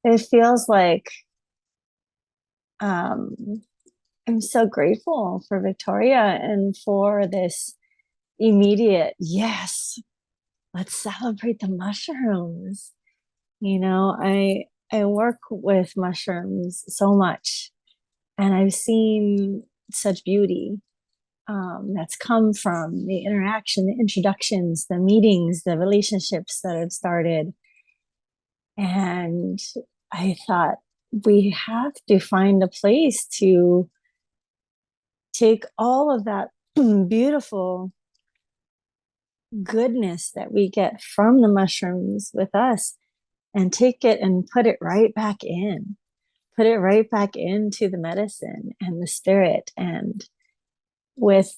it feels like um, I'm so grateful for Victoria and for this immediate, yes, let's celebrate the mushrooms. I work with mushrooms so much, and I've seen such beauty that's come from the interaction, the introductions, the meetings, the relationships that have started. And I thought we have to find a place to take all of that beautiful goodness that we get from the mushrooms with us and take it and put it right back in, put it right back into the medicine and the spirit. And with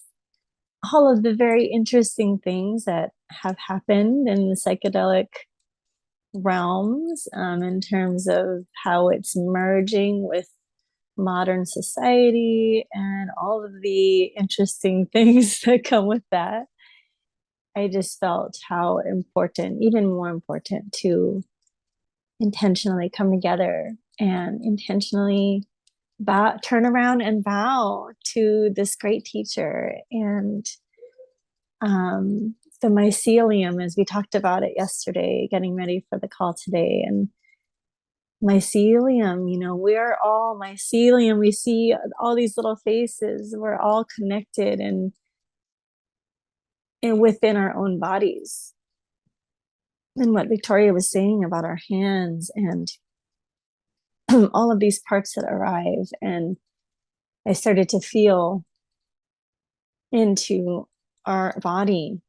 all of the very interesting things that have happened in the psychedelic realms, in terms of how it's merging with modern society and all of the interesting things that come with that. I just felt how important, even more important, to intentionally come together and intentionally turn around and bow to this great teacher. And the mycelium, as we talked about it yesterday, getting ready for the call today. And mycelium, we're all mycelium. We see all these little faces. We're all connected and within our own bodies. And what Victoria was saying about our hands and all of these parts that arrive. And I started to feel into our body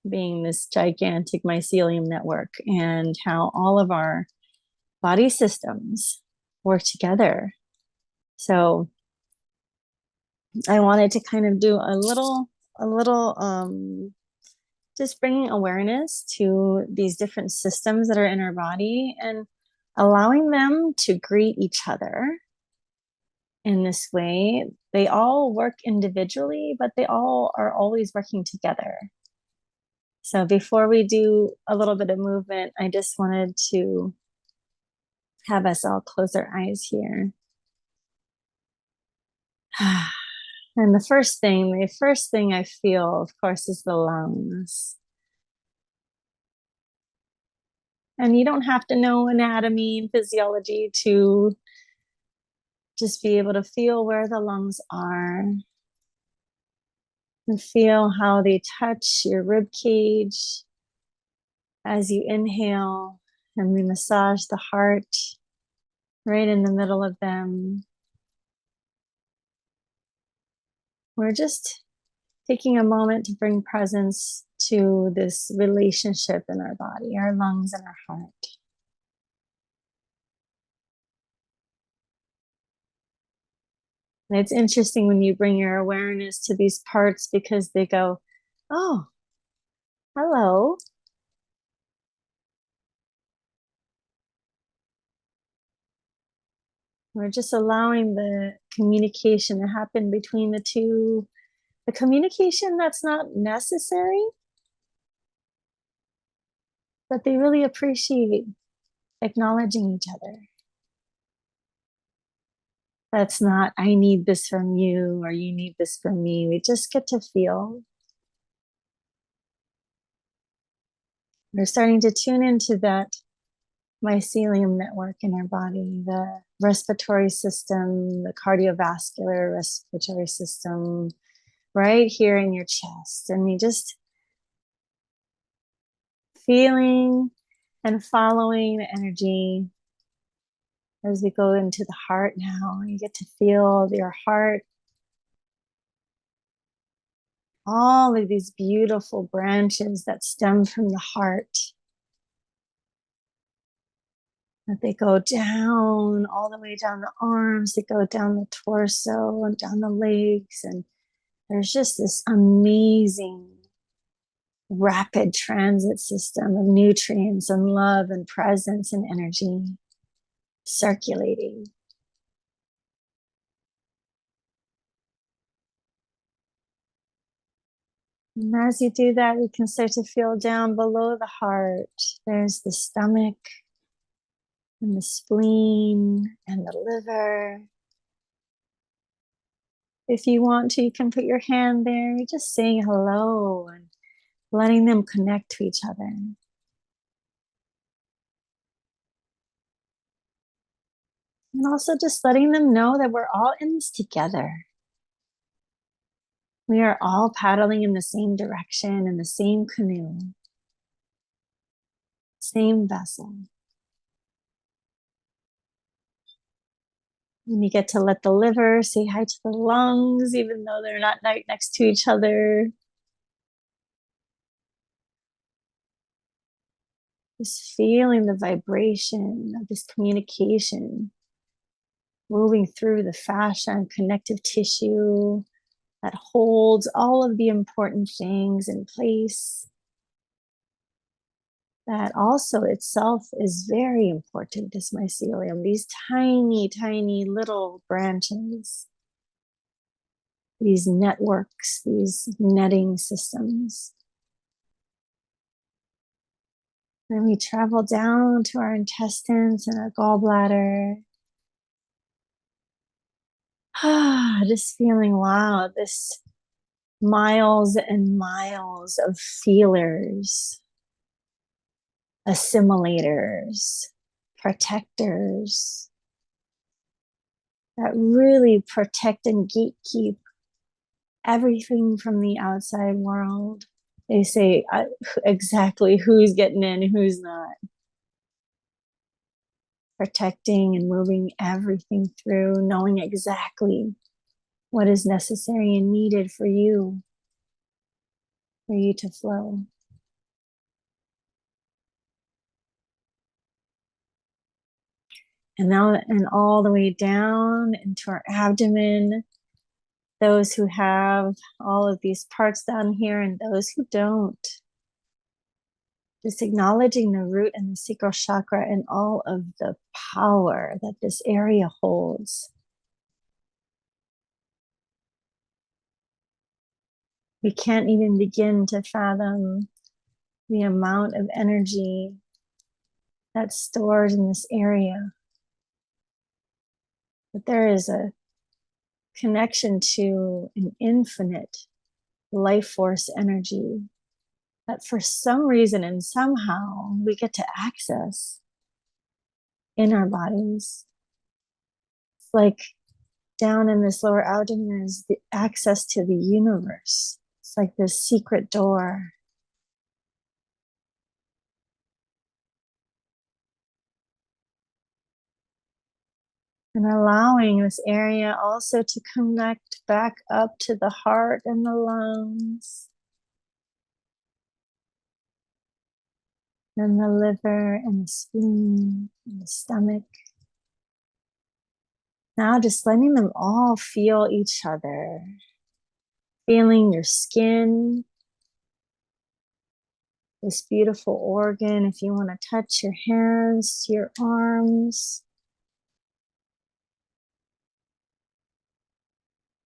being this gigantic mycelium network and how all of our body systems work together. So I wanted to kind of do a little, just bringing awareness to these different systems that are in our body and allowing them to greet each other in this way. They all work individually, but they all are always working together. So before we do a little bit of movement, I just wanted to have us all close our eyes here. And the first thing I feel, of course, is the lungs. And you don't have to know anatomy and physiology to just be able to feel where the lungs are and feel how they touch your rib cage as you inhale, and we massage the heart right in the middle of them. We're just taking a moment to bring presence to this relationship in our body, our lungs and our heart. And it's interesting when you bring your awareness to these parts because they go, oh, hello. We're just allowing the communication to happen between the two. The communication that's not necessary, but they really appreciate acknowledging each other. That's not, I need this from you or you need this from me. We just get to feel. We're starting to tune into that mycelium network in our body, the respiratory system, the cardiovascular respiratory system, right here in your chest. And we just feeling and following the energy as we go into the heart now. You get to feel your heart, all of these beautiful branches that stem from the heart, that they go down all the way down the arms, they go down the torso and down the legs. And there's just this amazing rapid transit system of nutrients and love and presence and energy circulating. And as you do that, you can start to feel down below the heart. There's the stomach. and the spleen and the liver. If you want to, you can put your hand there, just saying hello and letting them connect to each other. And also just letting them know that we're all in this together. We are all paddling in the same direction, in the same canoe, same vessel. And you get to let the liver say hi to the lungs, even though they're not right next to each other. Just feeling the vibration of this communication moving through the fascia and connective tissue that holds all of the important things in place. That also itself is very important, this mycelium, these tiny, tiny little branches, these networks, these netting systems. Then we travel down to our intestines and our gallbladder. Just feeling, wow, this miles and miles of feelers, assimilators, protectors that really protect and gatekeep everything from the outside world. They say exactly who's getting in, who's not. Protecting and moving everything through, knowing exactly what is necessary and needed for you to flow. And now, and all the way down into our abdomen, those who have all of these parts down here and those who don't. Just acknowledging the root and the sacral chakra and all of the power that this area holds. We can't even begin to fathom the amount of energy that's stored in this area. But there is a connection to an infinite life force energy that for some reason and somehow we get to access in our bodies. It's like down in this lower abdomen is the access to the universe. It's like this secret door. And allowing this area also to connect back up to the heart and the lungs and the liver and the spleen and the stomach. Now just letting them all feel each other. Feeling your skin, this beautiful organ. If you want to touch your hands, your arms,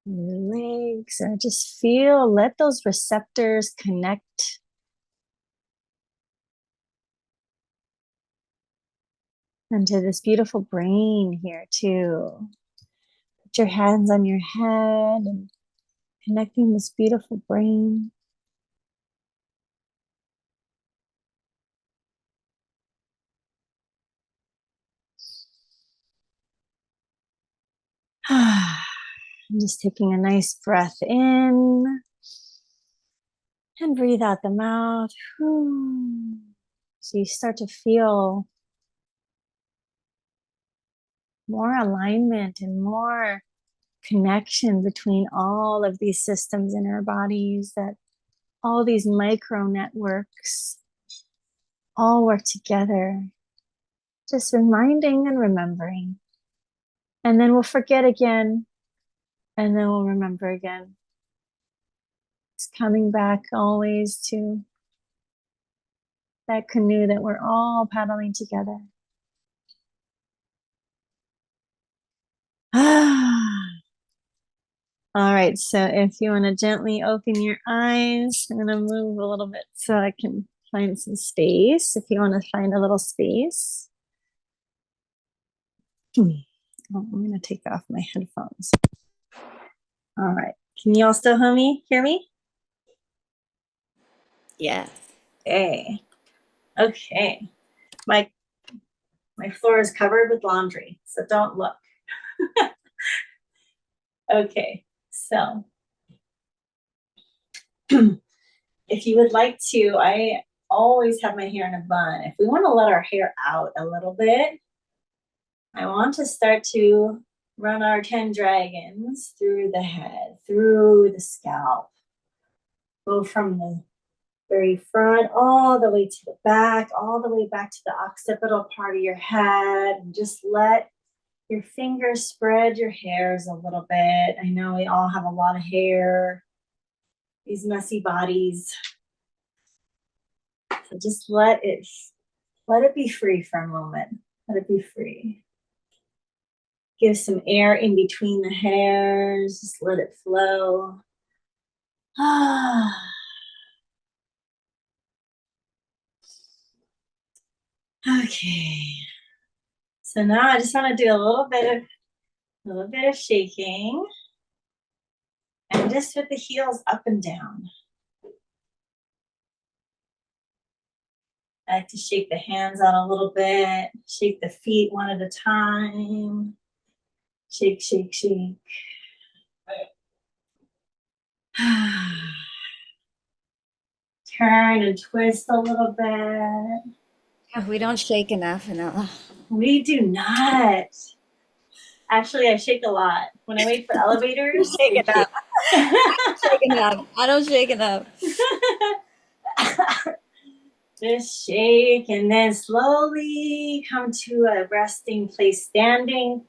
your legs, or just feel, let those receptors connect. And to this beautiful brain here too. Put your hands on your head and connecting this beautiful brain. I'm just taking a nice breath in and breathe out the mouth. So you start to feel more alignment and more connection between all of these systems in our bodies, that all these micro networks all work together, just reminding and remembering. And then we'll forget again, and then we'll remember again. It's coming back always to that canoe that we're all paddling together. All right, so if you want to gently open your eyes, I'm going to move a little bit so I can find some space. If you want to find a little space. Oh, I'm going to take off my headphones. All right. Can you all still hear me? Yes. Hey. Okay. My floor is covered with laundry, so don't look. Okay. So if you would like to, I always have my hair in a bun. If we want to let our hair out a little bit, I want to start to run our 10 dragons through the head, through the scalp. Go from the very front all the way to the back, all the way back to the occipital part of your head, and just let your fingers spread your hairs a little bit. I know we all have a lot of hair, these messy bodies. So just let it be free for a moment. Let it be free. Give some air in between the hairs. Just let it flow. Okay. So now I just want to do a little bit of shaking, and just with the heels up and down. I like to shake the hands out a little bit, shake the feet one at a time. Shake, shake, shake. Turn and twist a little bit. We don't shake enough, Anela. We do not. Actually, I shake a lot. When I wait for elevators, Shake I it shake. up. Shake enough. I don't shake enough. Just shake and then slowly come to a resting place standing.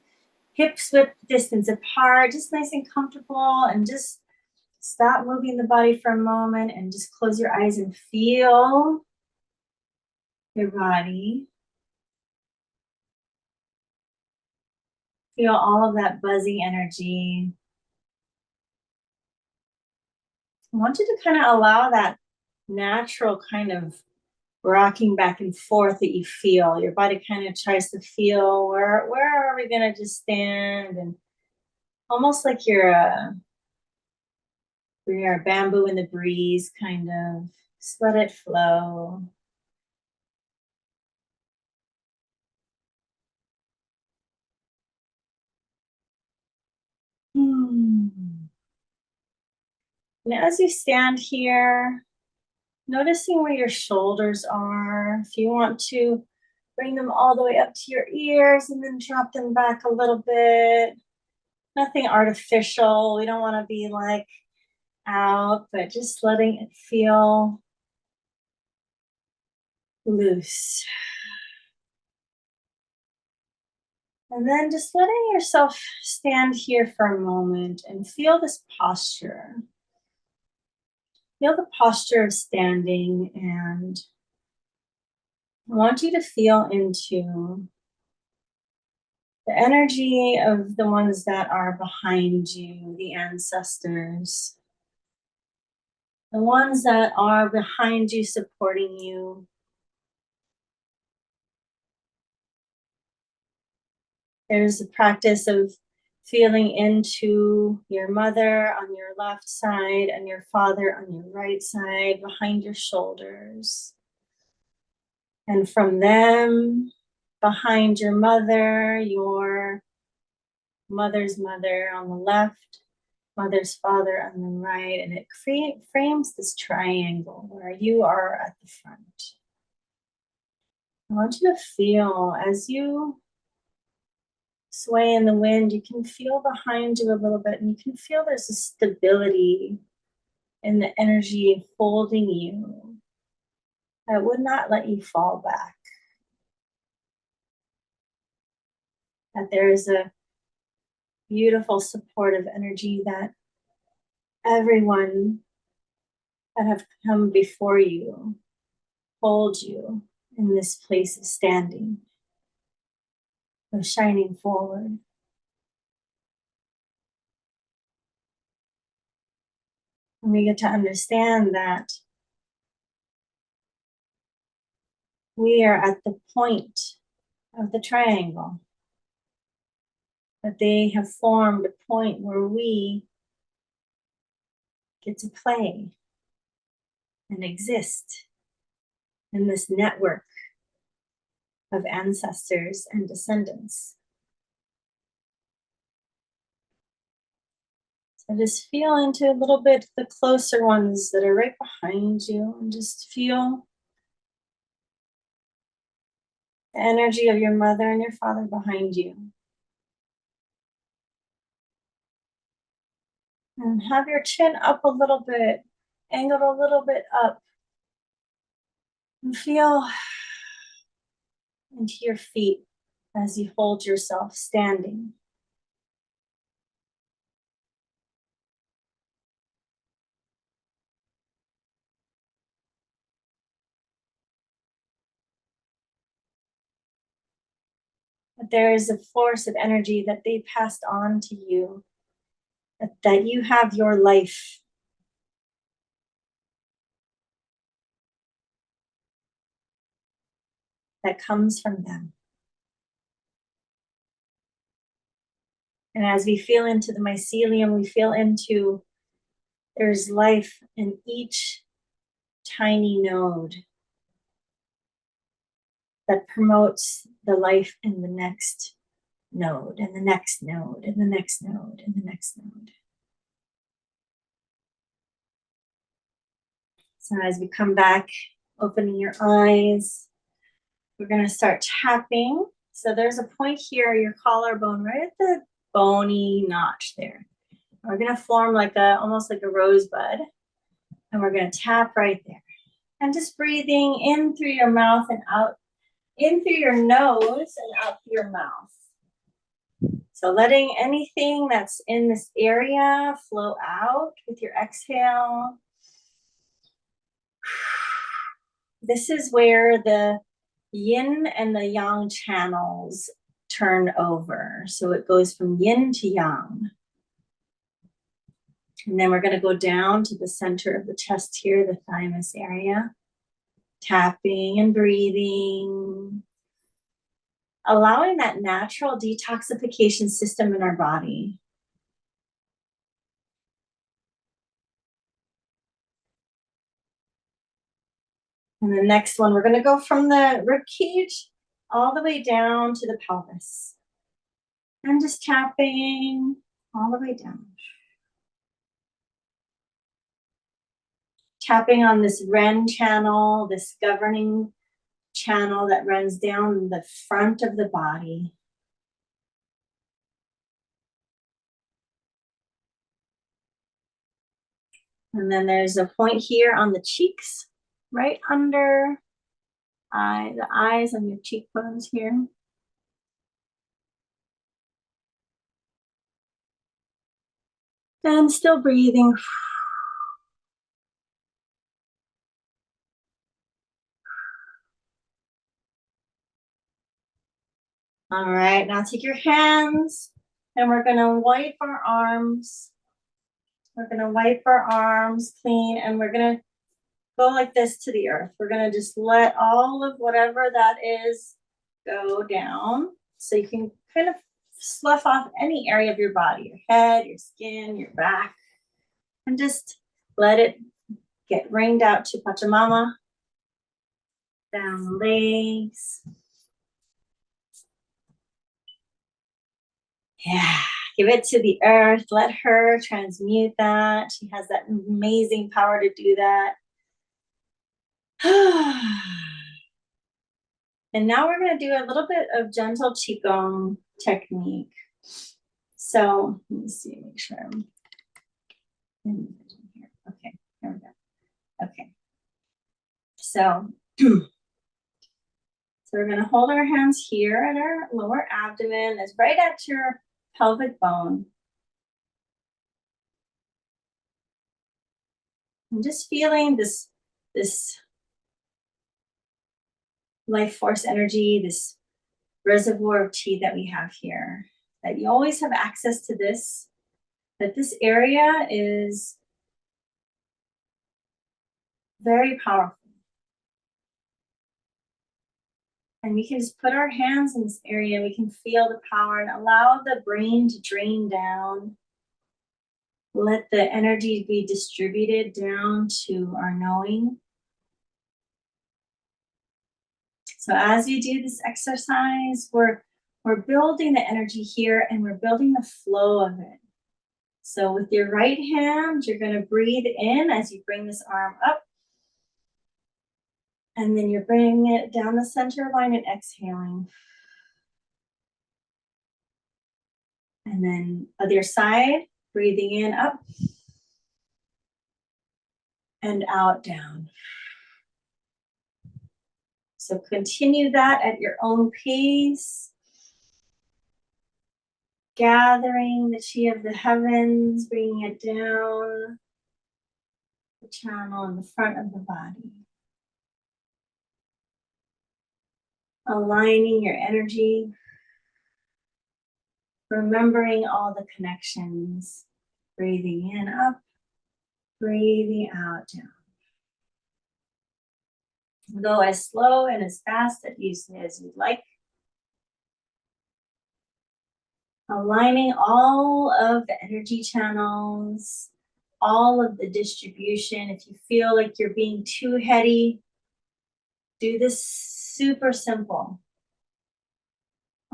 Hips width distance apart, just nice and comfortable, and just stop moving the body for a moment and just close your eyes and feel your body. Feel all of that buzzing energy. I want you to kind of allow that natural kind of rocking back and forth that you feel. Your body kind of tries to feel where are we gonna just stand, and almost like you're a bamboo in the breeze, kind of. Just let it flow. And as you stand here, noticing where your shoulders are. If you want to bring them all the way up to your ears and then drop them back a little bit. Nothing artificial. We don't want to be like out, but just letting it feel loose. And then just letting yourself stand here for a moment and feel this posture. Feel the posture of standing, and I want you to feel into the energy of the ones that are behind you, the ancestors, the ones that are behind you supporting you. There's a practice of feeling into your mother on your left side and your father on your right side, behind your shoulders. And from them, behind your mother's mother on the left, mother's father on the right, and it frames this triangle where you are at the front. I want you to feel as you sway in the wind, you can feel behind you a little bit, and you can feel there's a stability in the energy holding you that would not let you fall back. That there is a beautiful supportive energy that everyone that have come before you hold you in this place of standing, of shining forward. And we get to understand that we are at the point of the triangle. But they have formed a point where we get to play and exist in this network of ancestors and descendants. So just feel into a little bit the closer ones that are right behind you, and just feel the energy of your mother and your father behind you. And have your chin up a little bit, angled a little bit up. And feel into your feet as you hold yourself standing. But there is a force of energy that they passed on to you, that you have your life. That comes from them. And as we feel into the mycelium, we feel into there's life in each tiny node that promotes the life in the next node, and the next node, and the next node, and the next node. So as we come back, opening your eyes, we're going to start tapping. So there's a point here, your collarbone, right at the bony notch there. We're going to form like almost like a rosebud, and we're going to tap right there. And just breathing in through your mouth and out, in through your nose and out through your mouth. So letting anything that's in this area flow out with your exhale. This is where the yin and the yang channels turn over. So it goes from yin to yang. And then we're going to go down to the center of the chest here, the thymus area. Tapping and breathing. Allowing that natural detoxification system in our body. And the next one, we're going to go from the rib cage all the way down to the pelvis. And just tapping all the way down. Tapping on this Ren channel, this governing channel that runs down the front of the body. And then there's a point here on the cheeks, right under the eyes on your cheekbones here. And still breathing. All right, now take your hands and we're going to wipe our arms. We're going to wipe our arms clean, and we're going to go like this to the earth. We're going to just let all of whatever that is go down. So you can kind of slough off any area of your body, your head, your skin, your back, and just let it get rained out to Pachamama. Down the legs. Yeah, give it to the earth. Let her transmute that. She has that amazing power to do that. And now we're going to do a little bit of gentle Qigong technique. So let me see, make sure I'm in here. Okay, here we go. Okay. So we're going to hold our hands here at our lower abdomen. That's right at your pelvic bone. I'm just feeling this life force energy, this reservoir of chi that we have here. That you always have access to this. That this area is very powerful. And we can just put our hands in this area. We can feel the power and allow the brain to drain down. Let the energy be distributed down to our knowing. So as we do this exercise, we're building the energy here and we're building the flow of it. So with your right hand, you're going to breathe in as you bring this arm up. And then you're bringing it down the center line and exhaling. And then other side, breathing in, up. And out, down. So continue that at your own pace. Gathering the chi of the heavens, bringing it down the channel in the front of the body. Aligning your energy. Remembering all the connections. Breathing in, up. Breathing out, down. Go as slow and as fast as you'd like. Aligning all of the energy channels, all of the distribution. If you feel like you're being too heady, do this super simple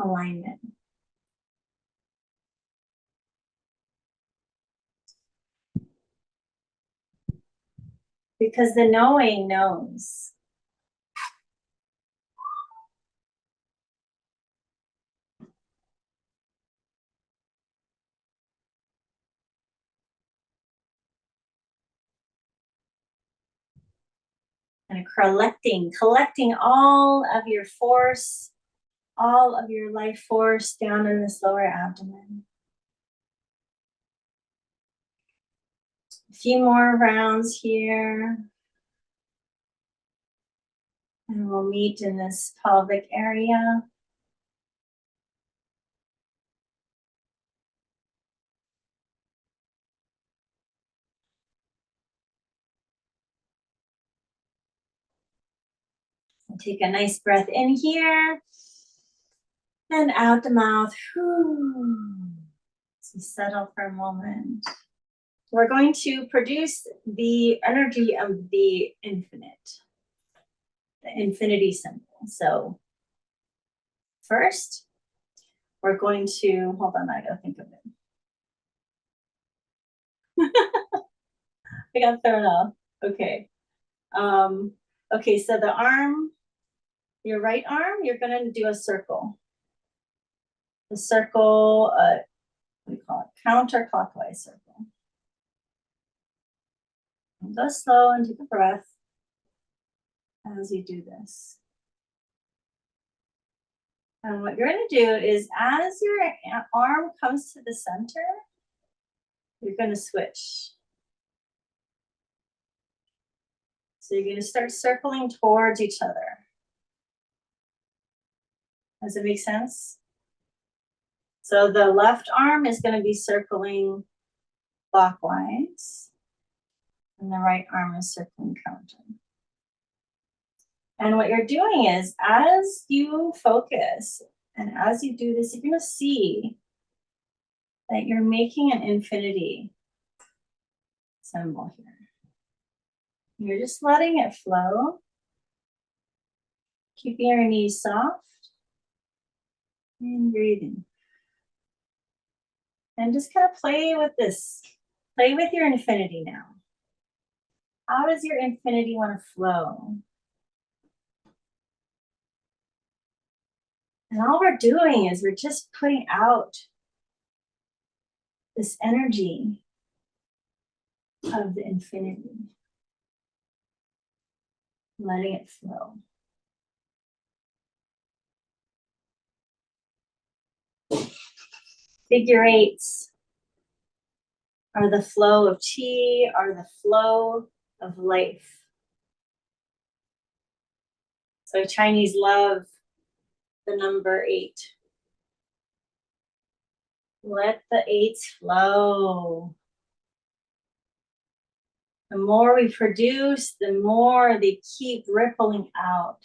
alignment. Because the knowing knows. And collecting all of your force, all of your life force down in this lower abdomen. A few more rounds here. And we'll meet in this pelvic area. And take a nice breath in here. And out the mouth. So settle for a moment. We're going to produce the energy of the infinite. The infinity symbol. So first, we're going to, hold on, I gotta think of it. I got thrown off. Okay. Okay, so the arm, your right arm, you're gonna do a circle. The circle, what do you call it? Counterclockwise circle. And go slow and take a breath as you do this. And what you're gonna do is as your arm comes to the center, you're gonna switch. So you're gonna start circling towards each other. Does it make sense? So the left arm is gonna be circling clockwise, and the right arm is circling counter. And what you're doing is, as you focus and as you do this, you're gonna see that you're making an infinity symbol here. You're just letting it flow, keeping your knees soft, and breathing. And just kind of play with this. Play with your infinity now. How does your infinity want to flow? And all we're doing is we're just putting out this energy of the infinity. Letting it flow. Figure eights are the flow of chi, are the flow of life. So Chinese love the number 8. Let the 8s flow. The more we produce, the more they keep rippling out.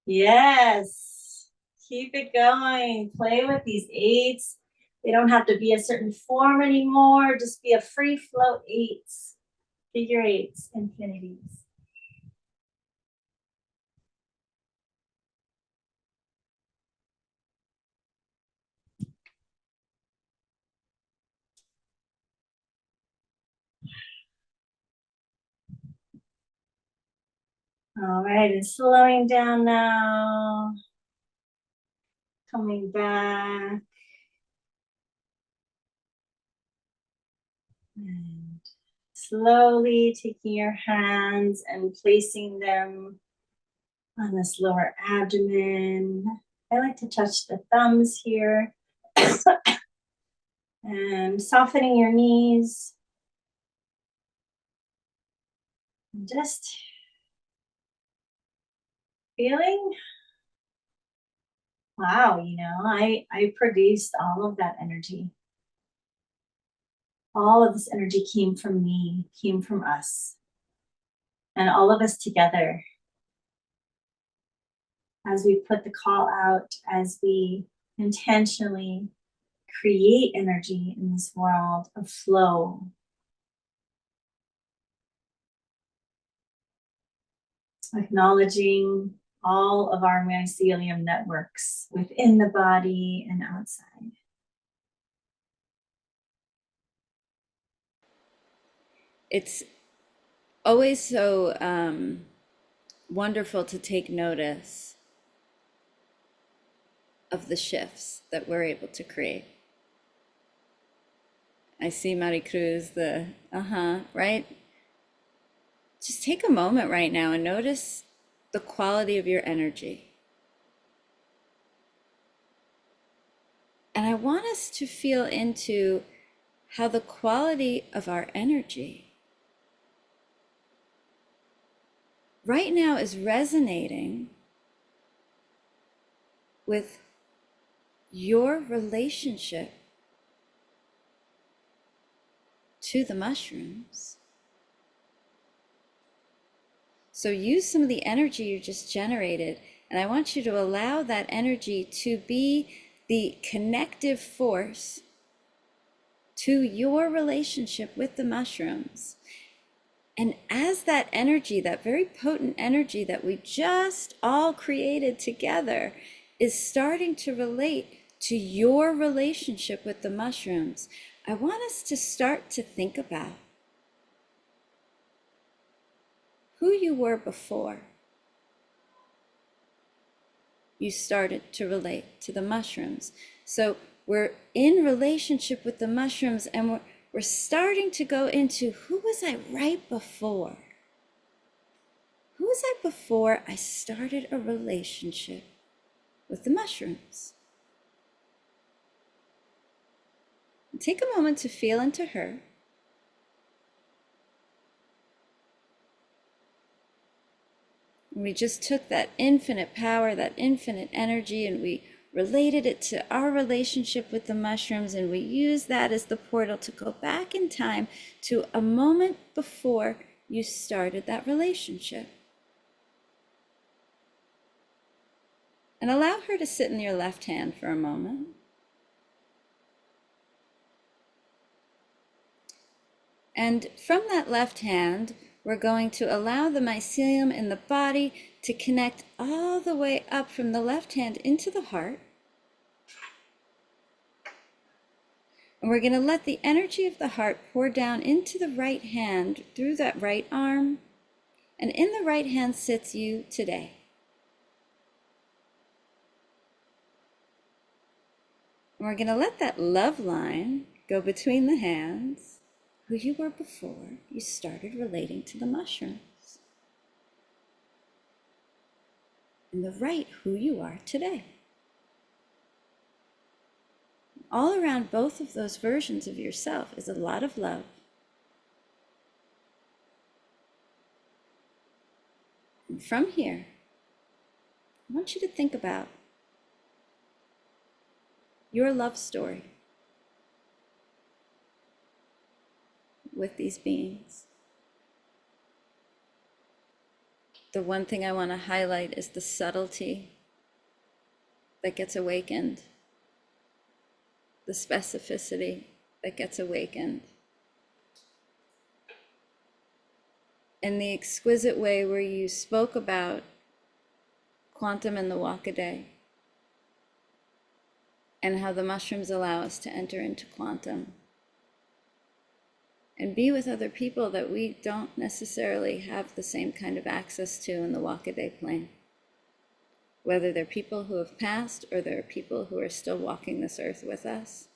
Yes. Keep it going. Play with these eights. They don't have to be a certain form anymore. Just be a free flow eights, figure eights, infinities. All right, and slowing down now. Coming back. And slowly taking your hands and placing them on this lower abdomen. I like to touch the thumbs here. And softening your knees. And just feeling, wow, I produced all of that energy. All of this energy came from me, came from us. And all of us together, as we put the call out, as we intentionally create energy in this world of flow. Acknowledging all of our mycelium networks within the body and outside. It's always so wonderful to take notice of the shifts that we're able to create. I see Maricruz, right? Just take a moment right now and notice the quality of your energy. And I want us to feel into how the quality of our energy right now is resonating with your relationship to the mushrooms. So use some of the energy you just generated, and I want you to allow that energy to be the connective force to your relationship with the mushrooms. And as that energy, that very potent energy that we just all created together, is starting to relate to your relationship with the mushrooms, I want us to start to think about who you were before you started to relate to the mushrooms. So we're in relationship with the mushrooms, and we're starting to go into who was I right before? Who was I before I started a relationship with the mushrooms? And take a moment to feel into her. We just took that infinite power, that infinite energy, and we related it to our relationship with the mushrooms, and we used that as the portal to go back in time to a moment before you started that relationship. And allow her to sit in your left hand for a moment. And from that left hand, we're going to allow the mycelium in the body to connect all the way up from the left hand into the heart. And we're going to let the energy of the heart pour down into the right hand through that right arm. And in the right hand sits you today. And we're going to let that love line go between the hands, who you were before you started relating to the mushrooms. And the right, who you are today. All around both of those versions of yourself is a lot of love. And from here, I want you to think about your love story with these beings. the one thing I want to highlight is the subtlety that gets awakened, the specificity that gets awakened, and the exquisite way where you spoke about quantum and the walk-a-day, and how the mushrooms allow us to enter into quantum and be with other people that we don't necessarily have the same kind of access to in the walk-a-day plane. Whether they're people who have passed or they're people who are still walking this earth with us,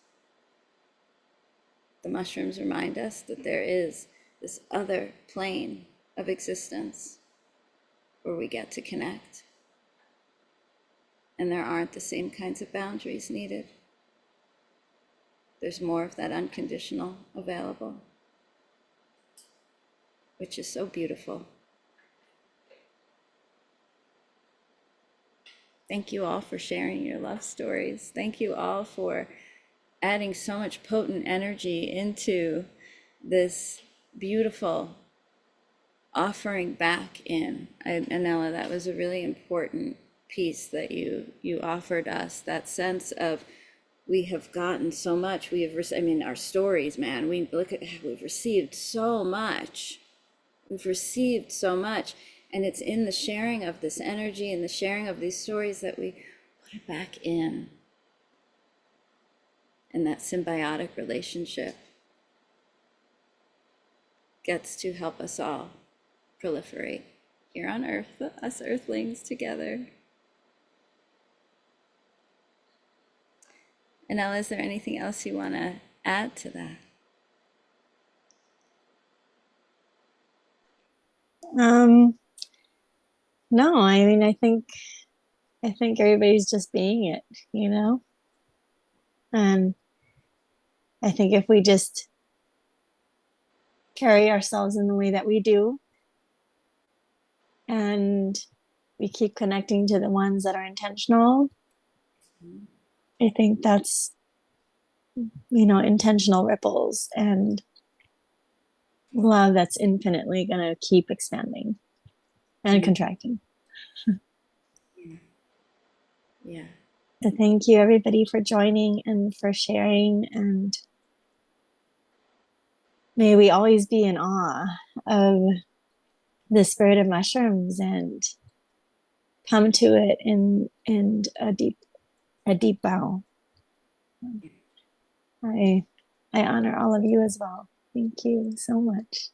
the mushrooms remind us that there is this other plane of existence where we get to connect. And there aren't the same kinds of boundaries needed. There's more of that unconditional available, which is so beautiful. Thank you all for sharing your love stories. Thank you all for adding so much potent energy into this beautiful offering back in. Anela, that was a really important piece that you offered us, that sense of we have gotten so much. We have, I mean, our stories, man, we look at, we've received so much. We've received so much. And it's in the sharing of this energy and the sharing of these stories that we put it back in that symbiotic relationship gets to help us all proliferate here on Earth, us Earthlings together. Anela, is there anything else you want to add to that? No, I mean, I think everybody's just being it, you know? And I think if we just carry ourselves in the way that we do, and we keep connecting to the ones that are intentional, I think that's, intentional ripples and love that's infinitely going to keep expanding and contracting. Yeah. Yeah. So thank you, everybody, for joining and for sharing. And may we always be in awe of the spirit of mushrooms and come to it in a deep bow. I honor all of you as well. Thank you so much.